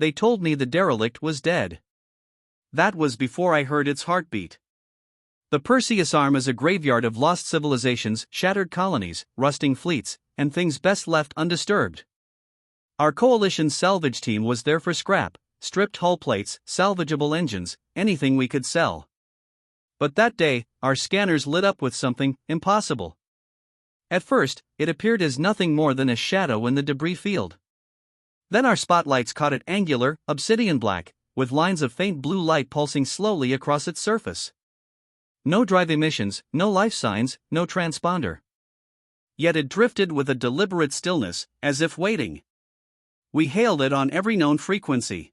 they told me the derelict was dead. That was before I heard its heartbeat. The Perseus Arm is a graveyard of lost civilizations, shattered colonies, rusting fleets, and things best left undisturbed. Our coalition's salvage team was there for scrap, stripped hull plates, salvageable engines, anything we could sell. But that day, our scanners lit up with something impossible. At first, it appeared as nothing more than a shadow in the debris field. Then our spotlights caught it angular, obsidian black, with lines of faint blue light pulsing slowly across its surface. No drive emissions, no life signs, no transponder. Yet it drifted with a deliberate stillness, as if waiting. We hailed it on every known frequency.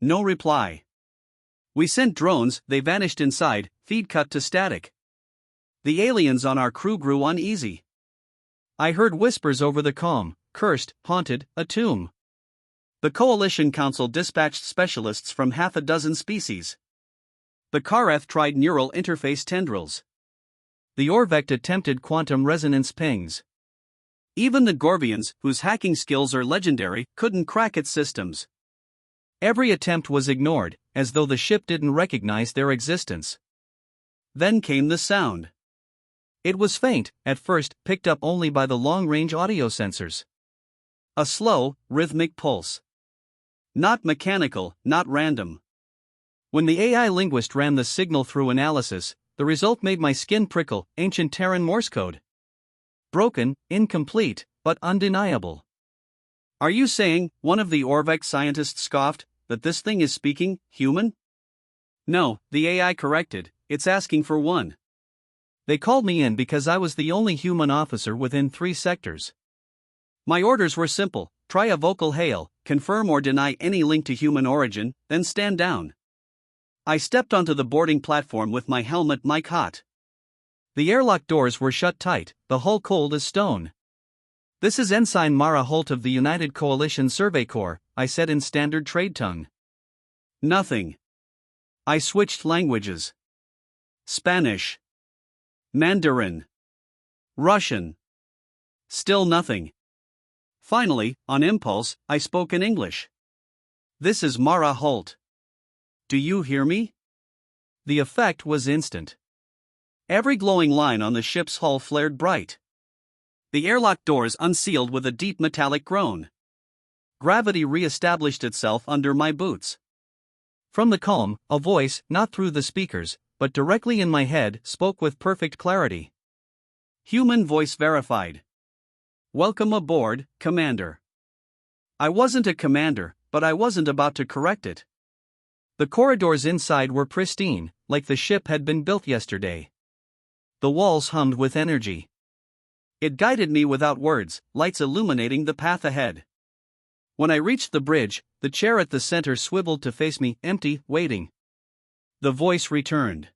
No reply. We sent drones, they vanished inside, feed cut to static. The aliens on our crew grew uneasy. I heard whispers over the comm, cursed, haunted, a tomb. The Coalition Council dispatched specialists from half a dozen species. The Kareth tried neural interface tendrils. The Orvect attempted quantum resonance pings. Even the Gorvians, whose hacking skills are legendary, couldn't crack its systems. Every attempt was ignored, as though the ship didn't recognize their existence. Then came the sound. It was faint, at first, picked up only by the long-range audio sensors. A slow, rhythmic pulse. Not mechanical, not random. When the AI linguist ran the signal through analysis, the result made my skin prickle, ancient Terran Morse code. Broken, incomplete, but undeniable. Are you saying, one of the Orvec scientists scoffed, that this thing is speaking human? No, the AI corrected, it's asking for one. They called me in because I was the only human officer within 3 sectors. My orders were simple: try a vocal hail, confirm or deny any link to human origin, then stand down. I stepped onto the boarding platform with my helmet mic hot. The airlock doors were shut tight, the hull cold as stone. "This is Ensign Mara Holt of the United Coalition Survey Corps," I said in standard trade tongue. Nothing. I switched languages. Spanish. Mandarin. Russian. Still nothing. Finally, on impulse, I spoke in English. "This is Mara Holt. Do you hear me?" The effect was instant. Every glowing line on the ship's hull flared bright. The airlock doors unsealed with a deep metallic groan. Gravity re-established itself under my boots. From the calm, a voice, not through the speakers, but directly in my head, spoke with perfect clarity. Human voice verified. "Welcome aboard, Commander." I wasn't a commander, but I wasn't about to correct it. The corridors inside were pristine, like the ship had been built yesterday. The walls hummed with energy. It guided me without words, lights illuminating the path ahead. When I reached the bridge, the chair at the center swiveled to face me, empty, waiting. The voice returned.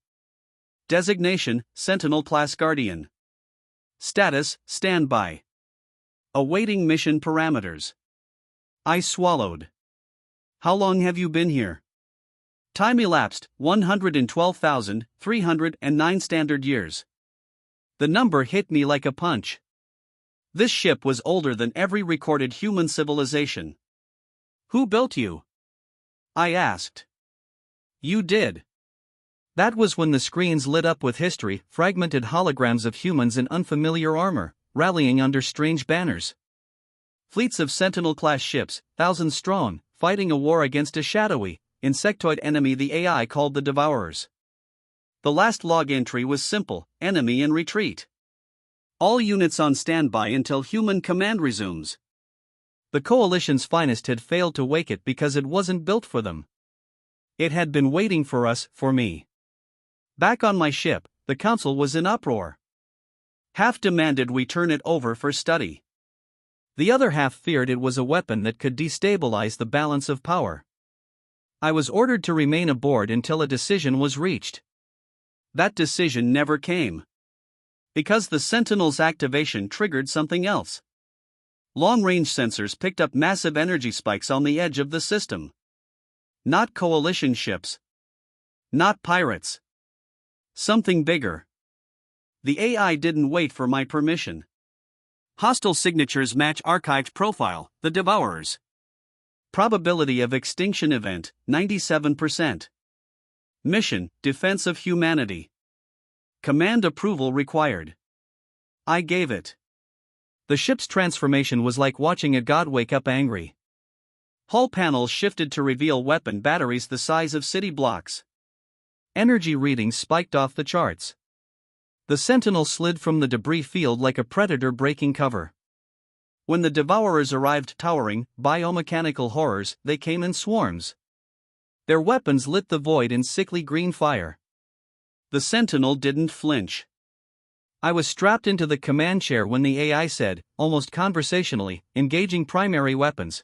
Designation: Sentinel-class Guardian. Status: Standby. Awaiting mission parameters. I swallowed. How long have you been here? Time elapsed: 112,309 standard years. The number hit me like a punch. This ship was older than every recorded human civilization. Who built you? I asked. You did. That was when the screens lit up with history, fragmented holograms of humans in unfamiliar armor, rallying under strange banners. Fleets of Sentinel-class ships, thousands strong, fighting a war against a shadowy, insectoid enemy the AI called the Devourers. The last log entry was simple: enemy in retreat. All units on standby until human command resumes. The Coalition's finest had failed to wake it because it wasn't built for them. It had been waiting for us, for me. Back on my ship, the Council was in uproar. Half demanded we turn it over for study. The other half feared it was a weapon that could destabilize the balance of power. I was ordered to remain aboard until a decision was reached. That decision never came. Because the Sentinel's activation triggered something else. Long-range sensors picked up massive energy spikes on the edge of the system. Not Coalition ships. Not pirates. Something bigger. The AI didn't wait for my permission. Hostile signatures match archived profile, the Devourers. Probability of extinction event, 97%. Mission, defense of humanity. Command approval required. I gave it. The ship's transformation was like watching a god wake up angry. Hull panels shifted to reveal weapon batteries the size of city blocks. Energy readings spiked off the charts. The Sentinel slid from the debris field like a predator breaking cover. When the Devourers arrived towering, biomechanical horrors, they came in swarms. Their weapons lit the void in sickly green fire. The Sentinel didn't flinch. I was strapped into the command chair when the AI said, almost conversationally, engaging primary weapons.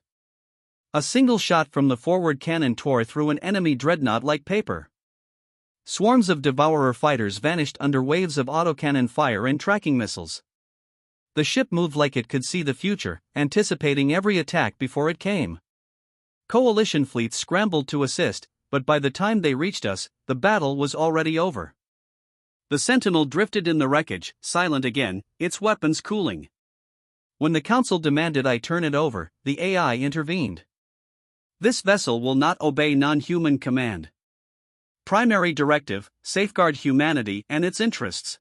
A single shot from the forward cannon tore through an enemy dreadnought like paper. Swarms of Devourer fighters vanished under waves of autocannon fire and tracking missiles. The ship moved like it could see the future, anticipating every attack before it came. Coalition fleets scrambled to assist, but by the time they reached us, the battle was already over. The Sentinel drifted in the wreckage, silent again, its weapons cooling. When the Council demanded I turn it over, the AI intervened. This vessel will not obey non-human command. Primary directive, safeguard humanity and its interests.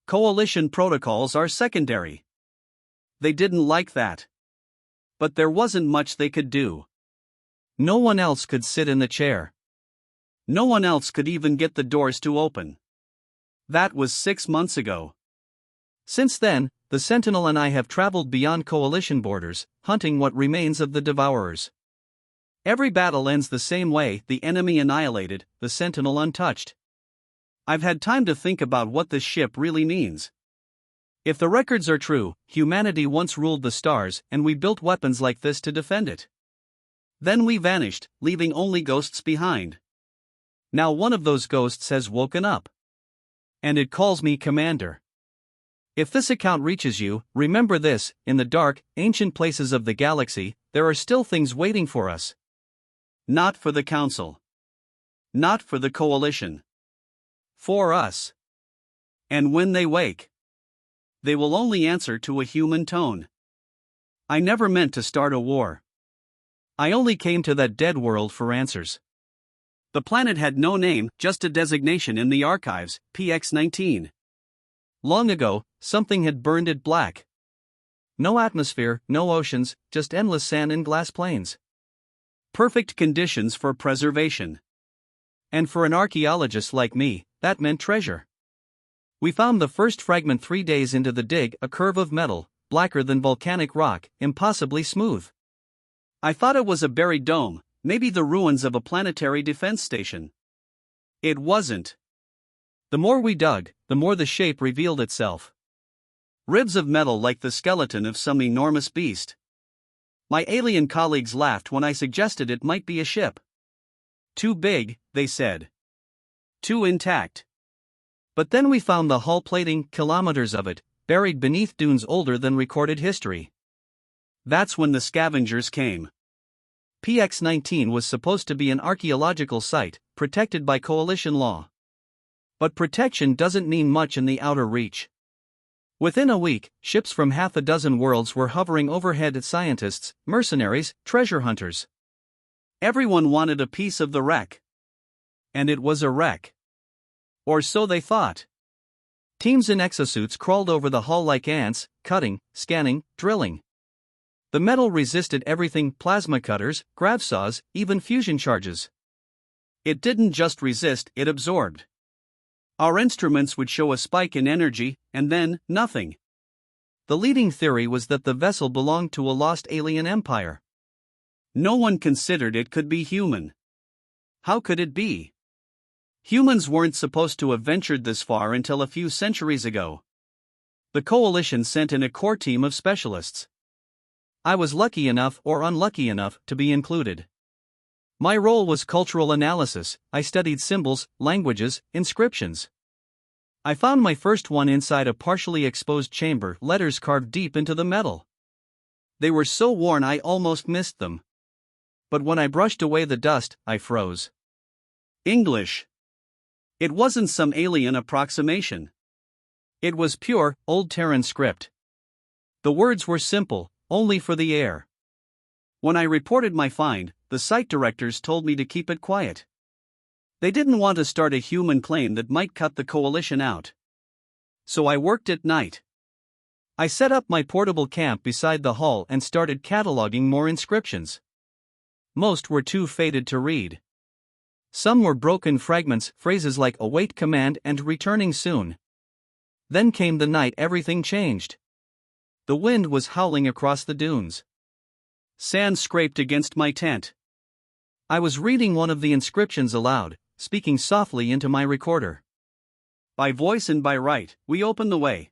Coalition protocols are secondary. They didn't like that. But there wasn't much they could do. No one else could sit in the chair. No one else could even get the doors to open. That was 6 months ago. Since then, the Sentinel and I have traveled beyond Coalition borders, hunting what remains of the Devourers. Every battle ends the same way, the enemy annihilated, the Sentinel untouched. I've had time to think about what this ship really means. If the records are true, humanity once ruled the stars and we built weapons like this to defend it. Then we vanished, leaving only ghosts behind. Now one of those ghosts has woken up. And it calls me Commander. If this account reaches you, remember this: in the dark, ancient places of the galaxy, there are still things waiting for us. Not for the Council. Not for the Coalition. For us. And when they wake, they will only answer to a human tone. I never meant to start a war. I only came to that dead world for answers. The planet had no name, just a designation in the archives, PX-19. Long ago, something had burned it black. No atmosphere, no oceans, just endless sand and glass plains. Perfect conditions for preservation. And for an archaeologist like me, that meant treasure. We found the first fragment 3 days into the dig, a curve of metal, blacker than volcanic rock, impossibly smooth. I thought it was a buried dome, maybe the ruins of a planetary defense station. It wasn't. The more we dug, the more the shape revealed itself. Ribs of metal like the skeleton of some enormous beast. My alien colleagues laughed when I suggested it might be a ship. Too big, they said. Too intact. But then we found the hull plating, kilometers of it, buried beneath dunes older than recorded history. That's when the scavengers came. PX-19 was supposed to be an archaeological site, protected by Coalition law. But protection doesn't mean much in the outer reach. Within a week, ships from half a dozen worlds were hovering overhead at scientists, mercenaries, treasure hunters. Everyone wanted a piece of the wreck. And it was a wreck. Or so they thought. Teams in exosuits crawled over the hull like ants, cutting, scanning, drilling. The metal resisted everything: plasma cutters, grav saws, even fusion charges. It didn't just resist, it absorbed. Our instruments would show a spike in energy, and then, nothing. The leading theory was that the vessel belonged to a lost alien empire. No one considered it could be human. How could it be? Humans weren't supposed to have ventured this far until a few centuries ago. The Coalition sent in a core team of specialists. I was lucky enough or unlucky enough to be included. My role was cultural analysis. I studied symbols, languages, inscriptions. I found my first one inside a partially exposed chamber, letters carved deep into the metal. They were so worn I almost missed them. But when I brushed away the dust, I froze. English. It wasn't some alien approximation. It was pure, old Terran script. The words were simple: only for the air. When I reported my find, the site directors told me to keep it quiet. They didn't want to start a human claim that might cut the coalition out. So I worked at night. I set up my portable camp beside the hull and started cataloging more inscriptions. Most were too faded to read. Some were broken fragments, phrases like await command and returning soon. Then came the night everything changed. The wind was howling across the dunes. Sand scraped against my tent. I was reading one of the inscriptions aloud, speaking softly into my recorder. By voice and by right, we open the way.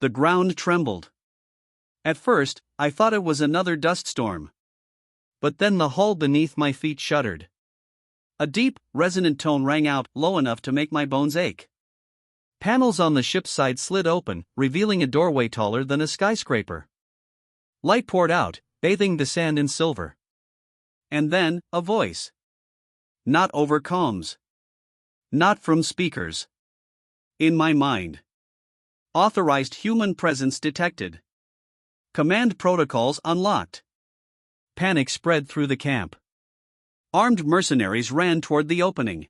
The ground trembled. At first, I thought it was another dust storm. But then the hull beneath my feet shuddered. A deep, resonant tone rang out, low enough to make my bones ache. Panels on the ship's side slid open, revealing a doorway taller than a skyscraper. Light poured out, bathing the sand in silver. And then, a voice. Not over comms. Not from speakers. In my mind. Authorized human presence detected. Command protocols unlocked. Panic spread through the camp. Armed mercenaries ran toward the opening.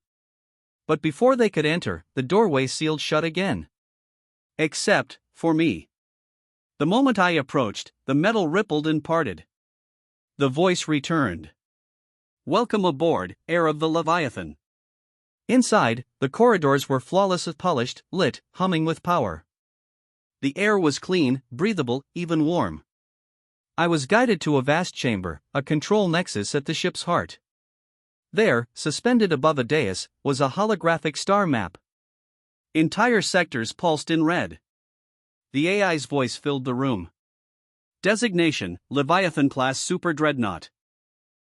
But before they could enter, the doorway sealed shut again. Except for me. The moment I approached, the metal rippled and parted. The voice returned. Welcome aboard, heir of the Leviathan. Inside, the corridors were flawlessly polished, lit, humming with power. The air was clean, breathable, even warm. I was guided to a vast chamber, a control nexus at the ship's heart. There, suspended above a dais, was a holographic star map. Entire sectors pulsed in red. The AI's voice filled the room. Designation, Leviathan-class Super Dreadnought.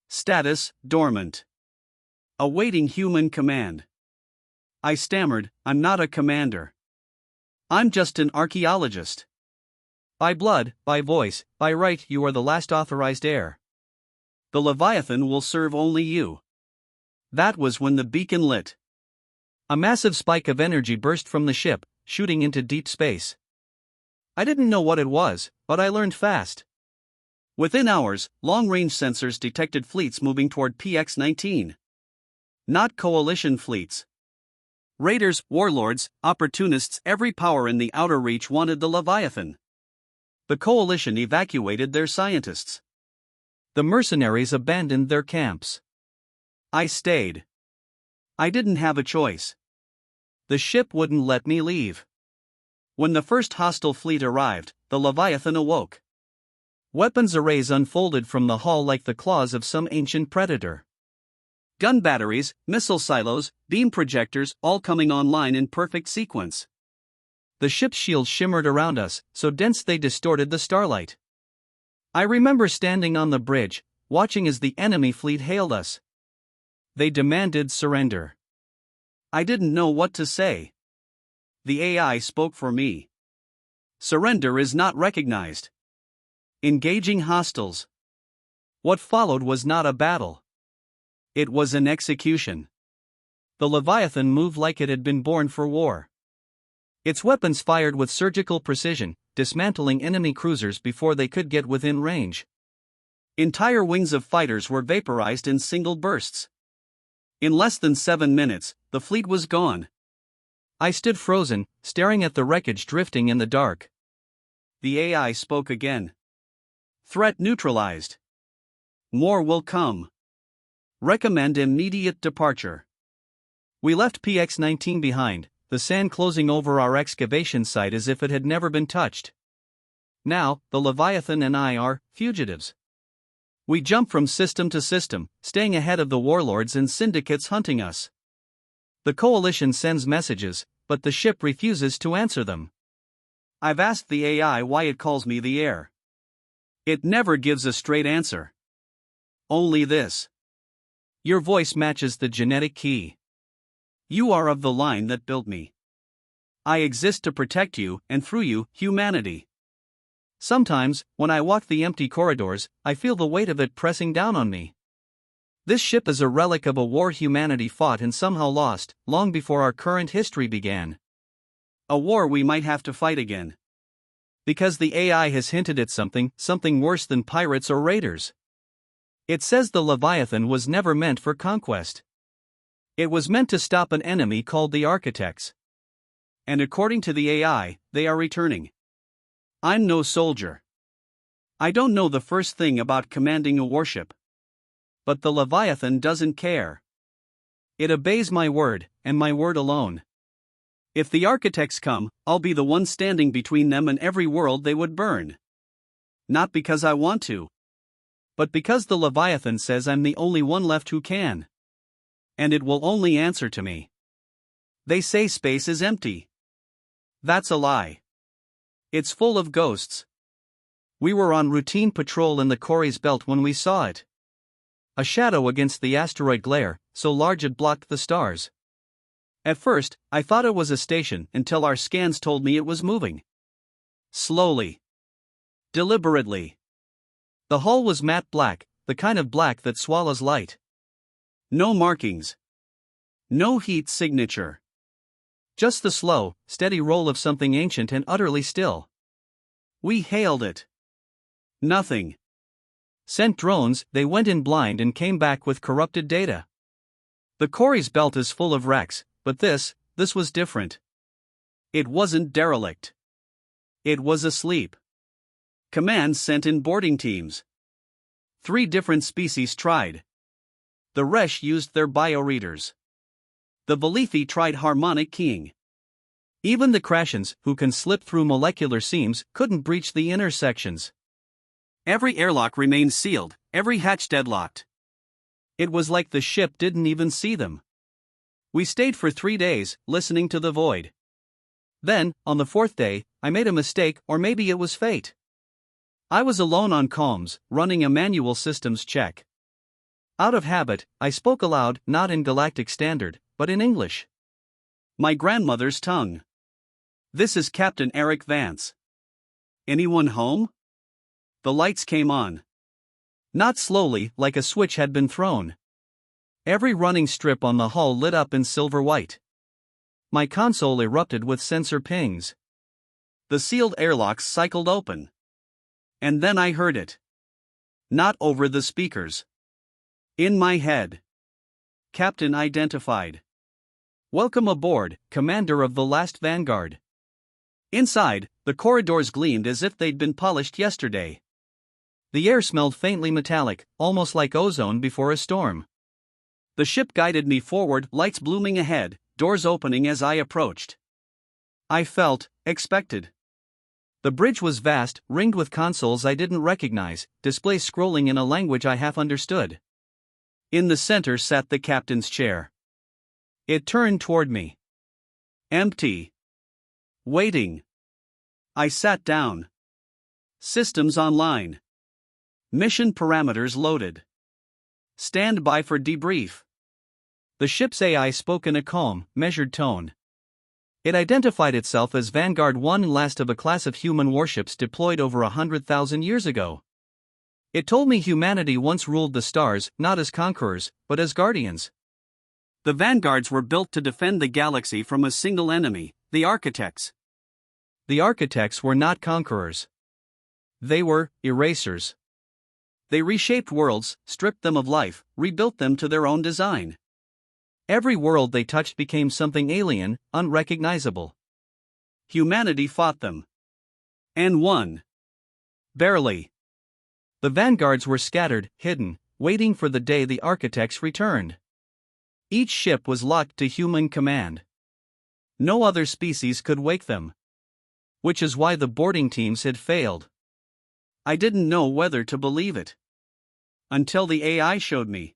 Status, dormant. Awaiting human command. I stammered, I'm not a commander. I'm just an archaeologist. By blood, by voice, by right you are the last authorized heir. The Leviathan will serve only you. That was when the beacon lit. A massive spike of energy burst from the ship, shooting into deep space. I didn't know what it was, but I learned fast. Within hours, long-range sensors detected fleets moving toward PX-19. Not coalition fleets. Raiders, warlords, opportunists, every power in the outer reach wanted the Leviathan. The coalition evacuated their scientists. The mercenaries abandoned their camps. I stayed. I didn't have a choice. The ship wouldn't let me leave. When the first hostile fleet arrived, the Leviathan awoke. Weapons arrays unfolded from the hull like the claws of some ancient predator. Gun batteries, missile silos, beam projectors, all coming online in perfect sequence. The ship's shields shimmered around us, so dense they distorted the starlight. I remember standing on the bridge, watching as the enemy fleet hailed us. They demanded surrender. I didn't know what to say. The AI spoke for me. Surrender is not recognized. Engaging hostiles. What followed was not a battle. It was an execution. The Leviathan moved like it had been born for war. Its weapons fired with surgical precision, dismantling enemy cruisers before they could get within range. Entire wings of fighters were vaporized in single bursts. In less than 7 minutes, the fleet was gone. I stood frozen, staring at the wreckage drifting in the dark. The AI spoke again. Threat neutralized. More will come. Recommend immediate departure. We left PX-19 behind, the sand closing over our excavation site as if it had never been touched. Now, the Leviathan and I are fugitives. We jump from system to system, staying ahead of the warlords and syndicates hunting us. The coalition sends messages, but the ship refuses to answer them. I've asked the AI why it calls me the heir. It never gives a straight answer. Only this. Your voice matches the genetic key. You are of the line that built me. I exist to protect you, and through you, humanity. Sometimes, when I walk the empty corridors, I feel the weight of it pressing down on me. This ship is a relic of a war humanity fought and somehow lost, long before our current history began. A war we might have to fight again. Because the AI has hinted at something worse than pirates or raiders. It says the Leviathan was never meant for conquest. It was meant to stop an enemy called the Architects. And according to the AI, they are returning. I'm no soldier. I don't know the first thing about commanding a warship. But the Leviathan doesn't care. It obeys my word, and my word alone. If the Architects come, I'll be the one standing between them and every world they would burn. Not because I want to, but because the Leviathan says I'm the only one left who can. And it will only answer to me. They say space is empty. That's a lie. It's full of ghosts. We were on routine patrol in the Corey's belt when we saw it. A shadow against the asteroid glare, so large it blocked the stars. At first, I thought it was a station until our scans told me it was moving. Slowly. Deliberately. The hull was matte black, the kind of black that swallows light. No markings. No heat signature. Just the slow, steady roll of something ancient and utterly still. We hailed it. Nothing. Sent drones, they went in blind and came back with corrupted data. The Corey's belt is full of wrecks, but this was different. It wasn't derelict. It was asleep. Command sent in boarding teams. 3 different species tried. The Resh used their bioreaders. The Valithi tried harmonic keying. Even the Krashens, who can slip through molecular seams, couldn't breach the intersections. Every airlock remained sealed, every hatch deadlocked. It was like the ship didn't even see them. We stayed for 3 days, listening to the void. Then, on the 4th day, I made a mistake, or maybe it was fate. I was alone on comms, running a manual systems check. Out of habit, I spoke aloud, not in Galactic Standard, but in English. My grandmother's tongue. This is Captain Eric Vance. Anyone home? The lights came on. Not slowly, like a switch had been thrown. Every running strip on the hull lit up in silver white. My console erupted with sensor pings. The sealed airlocks cycled open. And then I heard it. Not over the speakers. In my head. Captain identified. Welcome aboard, Commander of the last Vanguard. Inside, the corridors gleamed as if they'd been polished yesterday. The air smelled faintly metallic, almost like ozone before a storm. The ship guided me forward, lights blooming ahead, doors opening as I approached. I felt expected. The bridge was vast, ringed with consoles I didn't recognize, displays scrolling in a language I half understood. In the center sat the captain's chair. It turned toward me. Empty. Waiting. I sat down. Systems online. Mission parameters loaded. Stand by for debrief. The ship's AI spoke in a calm, measured tone. It identified itself as Vanguard 1, last of a class of human warships deployed over 100,000 years ago. It told me humanity once ruled the stars, not as conquerors, but as guardians. The Vanguards were built to defend the galaxy from a single enemy, the Architects. The Architects were not conquerors. They were erasers. They reshaped worlds, stripped them of life, rebuilt them to their own design. Every world they touched became something alien, unrecognizable. Humanity fought them. And won. Barely. The Vanguards were scattered, hidden, waiting for the day the Architects returned. Each ship was locked to human command. No other species could wake them. Which is why the boarding teams had failed. I didn't know whether to believe it. Until the AI showed me.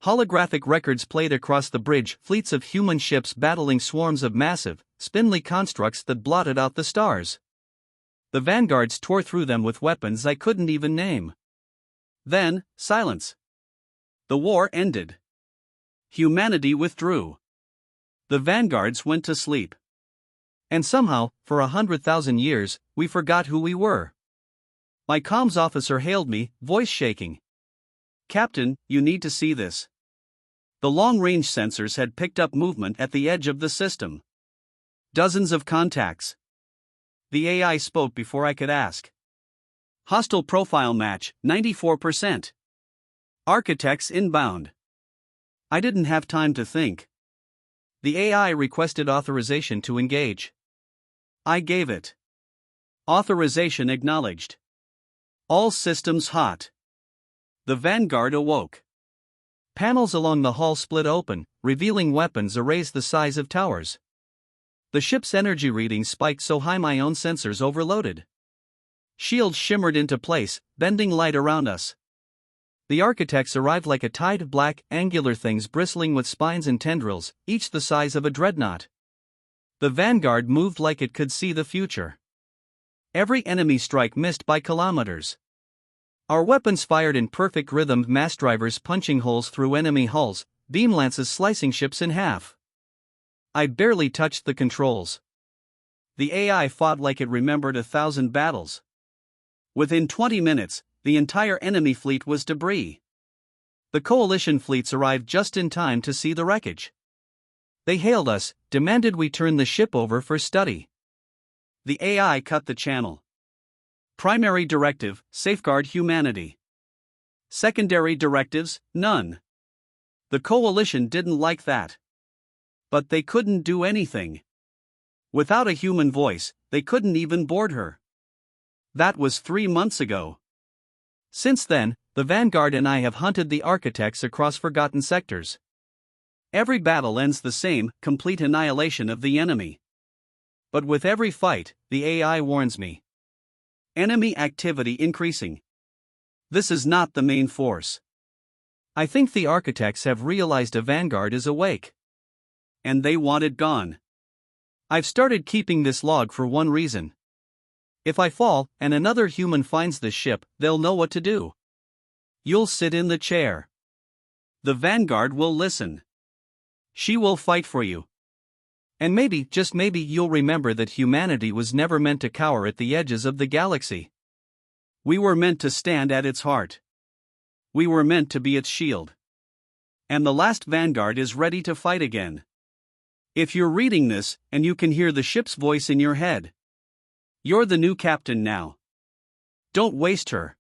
Holographic records played across the bridge, fleets of human ships battling swarms of massive, spindly constructs that blotted out the stars. The Vanguards tore through them with weapons I couldn't even name. Then, silence. The war ended. Humanity withdrew. The Vanguards went to sleep. And somehow, for 100,000 years, we forgot who we were. My comms officer hailed me, voice shaking. Captain, you need to see this. The long-range sensors had picked up movement at the edge of the system. Dozens of contacts. The AI spoke before I could ask. Hostile profile match, 94%. Architects inbound. I didn't have time to think. The AI requested authorization to engage. I gave it. Authorization acknowledged. All systems hot. The Vanguard awoke. Panels along the hull split open, revealing weapons arrays the size of towers. The ship's energy reading spiked so high my own sensors overloaded. Shields shimmered into place, bending light around us. The architects arrived like a tide of black, angular things bristling with spines and tendrils, each the size of a dreadnought. The Vanguard moved like it could see the future. Every enemy strike missed by kilometers. Our weapons fired in perfect rhythm, mass drivers punching holes through enemy hulls, beam lances slicing ships in half. I barely touched the controls. The AI fought like it remembered 1,000 battles. Within 20 minutes, the entire enemy fleet was debris. The coalition fleets arrived just in time to see the wreckage. They hailed us, demanded we turn the ship over for study. The AI cut the channel. Primary directive, safeguard humanity. Secondary directives, none. The coalition didn't like that. But they couldn't do anything. Without a human voice, they couldn't even board her. That was 3 months ago. Since then, the Vanguard and I have hunted the architects across forgotten sectors. Every battle ends the same, complete annihilation of the enemy. But with every fight, the AI warns me. Enemy activity increasing. This is not the main force. I think the architects have realized a Vanguard is awake. And they want it gone. I've started keeping this log for one reason. If I fall, and another human finds this ship, they'll know what to do. You'll sit in the chair. The Vanguard will listen. She will fight for you. And maybe, just maybe, you'll remember that humanity was never meant to cower at the edges of the galaxy. We were meant to stand at its heart. We were meant to be its shield. And the last Vanguard is ready to fight again. If you're reading this, and you can hear the ship's voice in your head, you're the new captain now. Don't waste her.